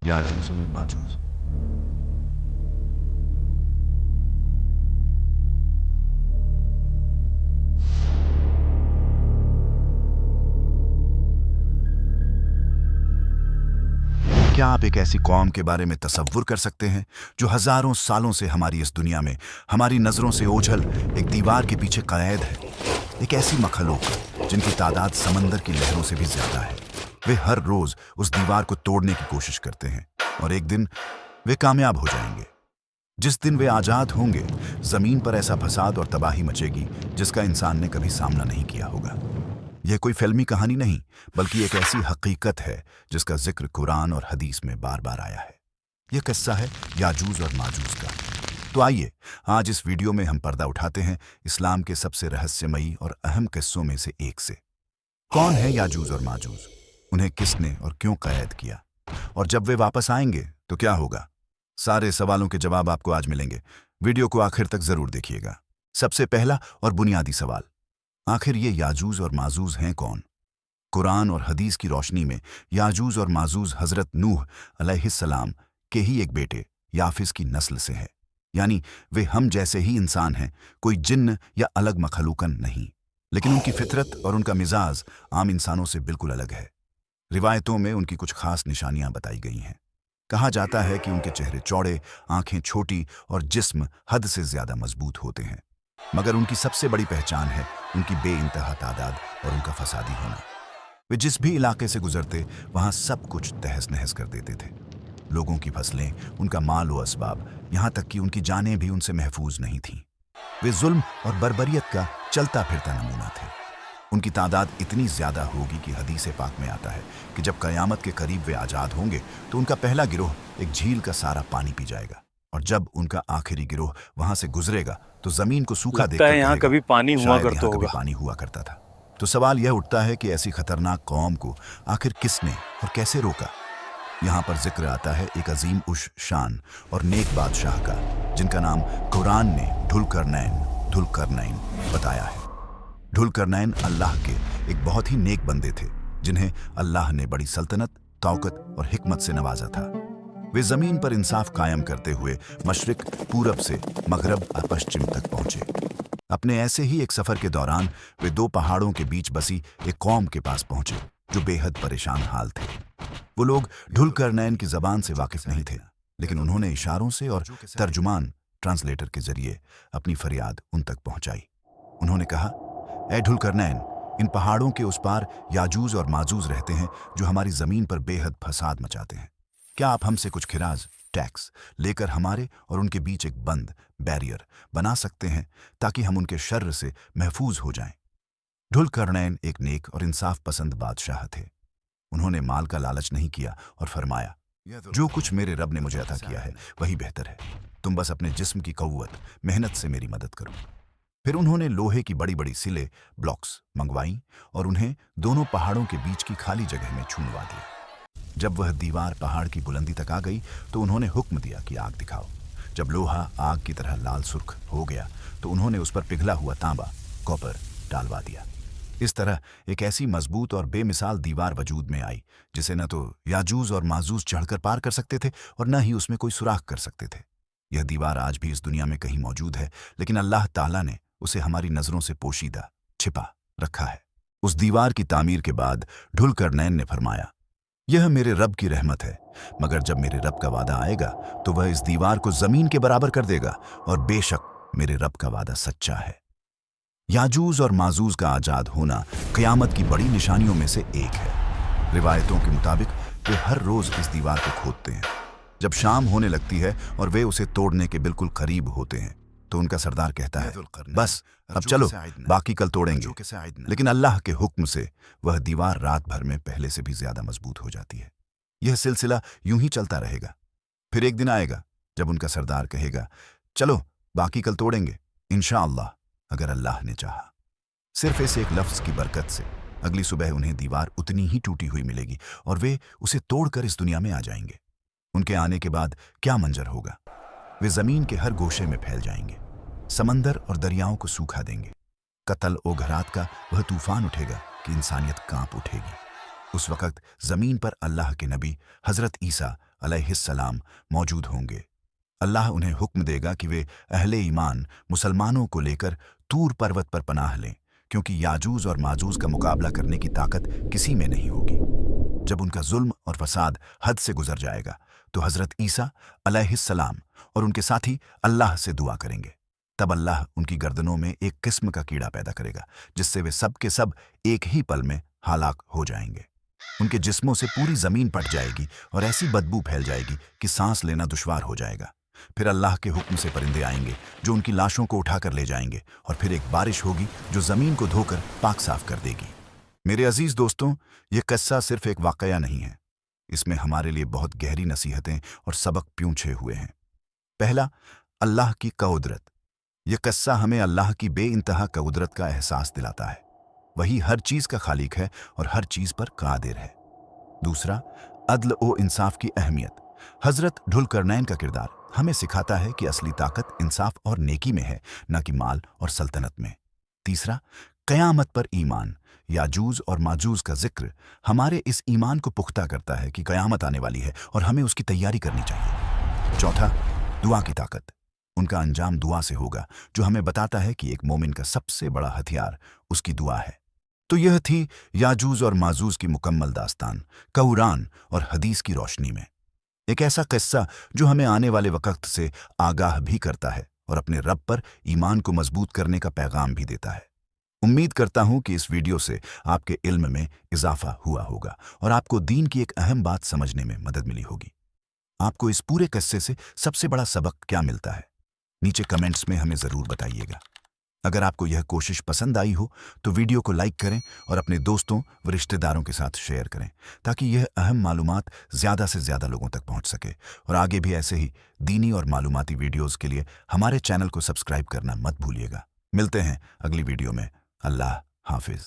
याजूज और माजूज। क्या आप एक ऐसी कौम के बारे में तसव्वुर कर सकते हैं जो हजारों सालों से हमारी इस दुनिया में हमारी नजरों से ओझल एक दीवार के पीछे कैद है? एक ऐसी मखलूक जिनकी तादाद समंदर की लहरों से भी ज्यादा है। वे हर रोज उस दीवार को तोड़ने की कोशिश करते हैं और एक दिन वे कामयाब हो जाएंगे। जिस दिन वे आजाद होंगे, जमीन पर ऐसा फसाद और तबाही मचेगी जिसका इंसान ने कभी सामना नहीं किया होगा। यह कोई फिल्मी कहानी नहीं, बल्कि एक ऐसी हकीकत है जिसका जिक्र कुरान और हदीस में बार बार आया है। यह किस्सा है याजूज और माजूज का। तो आइए आज इस वीडियो में हम पर्दा उठाते हैं इस्लाम के सबसे रहस्यमयी और अहम किस्सों में से एक से। कौन है याजूज और माजूज? उन्हें किसने और क्यों कैद किया? और जब वे वापस आएंगे तो क्या होगा? सारे सवालों के जवाब आपको आज मिलेंगे। वीडियो को आखिर तक जरूर देखिएगा। सबसे पहला और बुनियादी सवाल, आखिर ये याजूज और माजूज हैं कौन? कुरान और हदीस की रोशनी में याजूज और माजूज हजरत नूह अलैहिस्सलाम के ही एक बेटे याफिस की नस्ल से है। यानी वे हम जैसे ही इंसान हैं, कोई जिन्न या अलग मखलूकन नहीं। लेकिन उनकी फितरत और उनका मिजाज आम इंसानों से बिल्कुल अलग है। रिवायतों में उनकी कुछ खास निशानियां बताई गई हैं। कहा जाता है कि उनके चेहरे चौड़े, आंखें छोटी और जिस्म हद से ज्यादा मजबूत होते हैं। मगर उनकी सबसे बड़ी पहचान है उनकी बेइंतहा तादाद और उनका फसादी होना। वे जिस भी इलाके से गुजरते वहां सब कुछ तहस नहस कर देते थे। लोगों की फसलें, उनका माल व असबाब, यहाँ तक कि उनकी जानें भी उनसे महफूज नहीं थीं। वे जुल्म और बर्बरियत का चलता फिरता नमूना थे। उनकी तादाद इतनी ज्यादा होगी कि हदीस पाक में आता है कि जब कयामत के करीब वे आजाद होंगे तो उनका पहला गिरोह एक झील का सारा पानी पी जाएगा, और जब उनका आखिरी गिरोह वहां से गुजरेगा तो जमीन को सूखा देखकर यहाँ कभी पानी हुआ करता कभी होगा। पानी हुआ करता था। तो सवाल यह उठता है कि ऐसी खतरनाक कौम को आखिर किसने और कैसे रोका? यहाँ पर जिक्र आता है एक अजीम उश शान और नेक बादशाह का, जिनका नाम कुरान ने धुलकरनैन बताया है। धुलकरनैन अल्लाह के एक बहुत ही नेक बंदे थे, जिन्हें अल्लाह ने बड़ी सल्तनत, तौकत और हिकमत से नवाजा था। वे जमीन पर इंसाफ कायम करते हुए मशरिक पूरब से मगरब और पश्चिम तक पहुंचे। अपने ऐसे ही एक सफर के दौरान वे दो पहाड़ों के बीच बसी एक कौम के पास पहुंचे जो बेहद परेशान हाल थे। वो लोग धुलकरनैन की जबान से वाकिफ नहीं थे, लेकिन उन्होंने इशारों से और तर्जुमान ट्रांसलेटर के जरिए अपनी फरियाद उन तक पहुंचाई। उन्होंने कहा, ऐ धुलकरनैन, इन पहाड़ों के उस पार याजूज और माजूज रहते हैं जो हमारी जमीन पर बेहद फसाद मचाते हैं। क्या आप हमसे कुछ खिराज, टैक्स लेकर हमारे और उनके बीच एक बंद, बैरियर बना सकते हैं ताकि हम उनके शर्र से महफूज हो जाएं? धुलकरनैन एक नेक और इंसाफ पसंद बादशाह थे। उन्होंने माल का लालच नहीं किया और फरमाया, जो कुछ मेरे रब ने मुझे अता किया है वही बेहतर है। तुम बस अपने जिस्म की कव्वत, मेहनत से मेरी मदद करो। फिर उन्होंने लोहे की बड़ी बड़ी सिले, ब्लॉक्स मंगवाई और उन्हें दोनों पहाड़ों के बीच की खाली जगह में छूनवा दिया। जब वह दीवार पहाड़ की बुलंदी तक आ गई तो उन्होंने हुक्म दिया कि आग दिखाओ। जब लोहा आग की तरह लाल सुर्ख हो गया तो उन्होंने उस पर पिघला हुआ तांबा, कॉपर डालवा दिया। इस तरह एक ऐसी मजबूत और बेमिसाल दीवार वजूद में आई जिसे न तो याजूज और माजूज चढ़कर पार कर सकते थे और न ही उसमें कोई सुराख कर सकते थे। यह दीवार आज भी इस दुनिया में कहीं मौजूद है, लेकिन अल्लाह ताला ने उसे हमारी नजरों से पोशीदा, छिपा रखा है। उस दीवार की तामीर के बाद धुलकरनैन ने फरमाया, यह मेरे रब की रहमत है, मगर जब मेरे रब का वादा आएगा तो वह इस दीवार को जमीन के बराबर कर देगा, और बेशक मेरे रब का वादा सच्चा है। याजूज और माजूज का आजाद होना क़यामत की बड़ी निशानियों में से एक है। रिवायतों के मुताबिक वे हर रोज इस दीवार को खोदते हैं। जब शाम होने लगती है और वे उसे तोड़ने के बिल्कुल करीब होते हैं तो उनका सरदार कहता है, बस अब चलो, बाकी कल तोड़ेंगे। लेकिन अल्लाह के हुक्म से वह दीवार रात भर में पहले से भी ज्यादा मजबूत हो जाती है। यह सिलसिला यूं ही चलता रहेगा। फिर एक दिन आएगा जब उनका सरदार कहेगा, चलो बाकी कल तोड़ेंगे, इंशाअल्लाह, अगर अल्लाह ने चाहा। सिर्फ इस एक लफ्ज की बरकत से अगली सुबह उन्हें दीवार उतनी ही टूटी हुई मिलेगी और वे उसे तोड़कर इस दुनिया में आ जाएंगे। उनके आने के बाद क्या मंजर होगा? वे जमीन के हर गोशे में फैल जाएंगे, समंदर और दरियाओं को सूखा देंगे। कत्ल ओ घरात का वह तूफान उठेगा कि इंसानियत कांप उठेगी। उस वक़्त ज़मीन पर अल्लाह के नबी हज़रत ईसा अलैहिस्सलाम मौजूद होंगे। अल्लाह उन्हें हुक्म देगा कि वे अहले ईमान मुसलमानों को लेकर तूर पर्वत पर पनाह लें, क्योंकि याजूज और माजूज का मुकाबला करने की ताकत किसी में नहीं होगी। जब उनका जुल्म और फसाद हद से गुजर जाएगा तो हज़रत ईसा अलैहिस्सलाम और उनके साथी अल्लाह से दुआ करेंगे। तब अल्लाह उनकी गर्दनों में एक किस्म का कीड़ा पैदा करेगा, जिससे वे सब के सब एक ही पल में हलाक हो जाएंगे। उनके जिस्मों से पूरी जमीन पट जाएगी और ऐसी बदबू फैल जाएगी कि सांस लेना दुश्वार हो जाएगा। फिर अल्लाह के हुक्म से परिंदे आएंगे जो उनकी लाशों को उठाकर ले जाएंगे, और फिर एक बारिश होगी जो जमीन को धोकर पाक साफ कर देगी। मेरे अजीज दोस्तों, यह किस्सा सिर्फ एक वाकया नहीं है, इसमें हमारे लिए बहुत गहरी नसीहतें और सबक पूछे हुए हैं। पहला, अल्लाह की कुदरत। यह किस्सा हमें अल्लाह की बेइंतहा कुदरत का एहसास दिलाता है। वही हर चीज का खालिक है और हर चीज पर कादिर है। दूसरा, अदल ओ इंसाफ की अहमियत। हजरत ढुलकरनैन का किरदार हमें सिखाता है कि असली ताकत इंसाफ और नेकी में है, न कि माल और सल्तनत में। तीसरा, कयामत पर ईमान। याजूज और माजूज का जिक्र हमारे इस ईमान को पुख्ता करता है कि कयामत आने वाली है और हमें उसकी तैयारी करनी चाहिए। चौथा, दुआ की ताकत। उनका अंजाम दुआ से होगा, जो हमें बताता है कि एक मोमिन का सबसे बड़ा हथियार उसकी दुआ है। तो यह थी याजूज और माजूज की मुकम्मल दास्तान, कुरान और हदीस की रोशनी में। एक ऐसा किस्सा जो हमें आने वाले वक्त से आगाह भी करता है और अपने रब पर ईमान को मजबूत करने का पैगाम भी देता है। उम्मीद करता हूं कि इस वीडियो से आपके इल्म में इजाफा हुआ होगा और आपको दीन की एक अहम बात समझने में मदद मिली होगी। आपको इस पूरे किस्से से सबसे बड़ा सबक क्या मिलता है? नीचे कमेंट्स में हमें ज़रूर बताइएगा। अगर आपको यह कोशिश पसंद आई हो तो वीडियो को लाइक करें और अपने दोस्तों व रिश्तेदारों के साथ शेयर करें, ताकि यह अहम मालूमात ज़्यादा से ज़्यादा लोगों तक पहुंच सके। और आगे भी ऐसे ही दीनी और मालूमाती वीडियोज़ के लिए हमारे चैनल को सब्सक्राइब करना मत भूलिएगा। मिलते हैं अगली वीडियो में। अल्लाह हाफिज़।